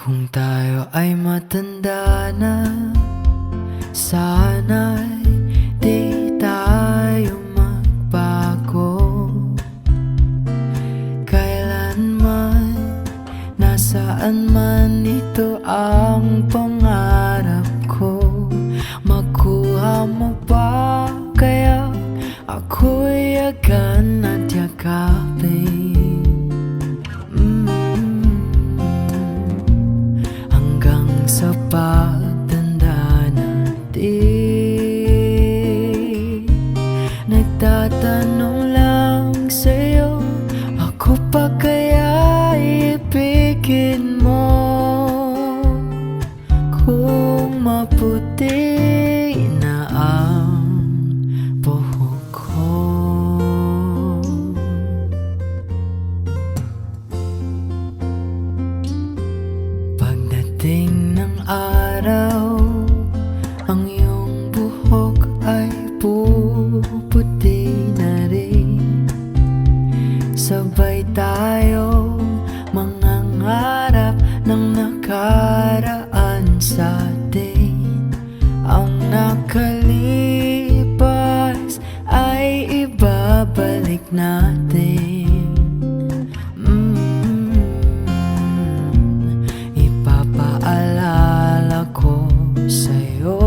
Kung tayo ay matanda na, sana'y di tayo magbago. Kailanman, nasaan man, ito ang pangarap ko. Makuha mo ba kaya ako'y agad at yakapin? Hanggang sa pagtanda natin, nagtatanong lang sa'yo, ako pa kaya ibigin mo? Kung maputi na ang buhok ko, pagdating ng araw, ang iyong buhok ay puputi na rin. Sabay tayo mangangarap ng nakaraan sa atin. Ang nakalipas ay ibabalik natin. Ipapaalala ko sa'yo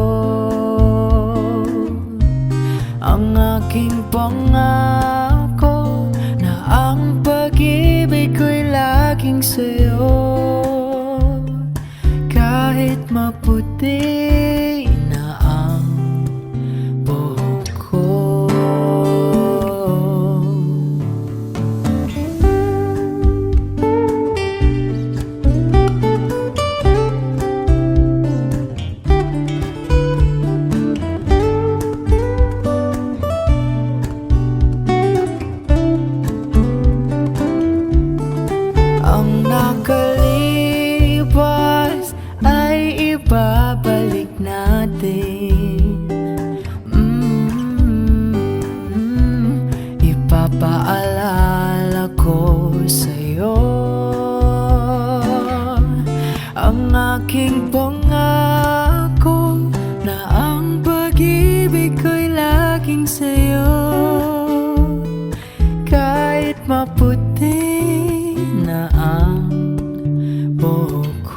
ang aking pangako na ang pag-ibig ko'y laging sa'yo. Kahit maputi na ang buhok ko. Ang nakalipas ay ibabalik natin. Ipapaalala ko sa'yo ang aking pangako na ang pag-ibig ko'y laging sa'yo. Kahit maputi na ang buhok ko.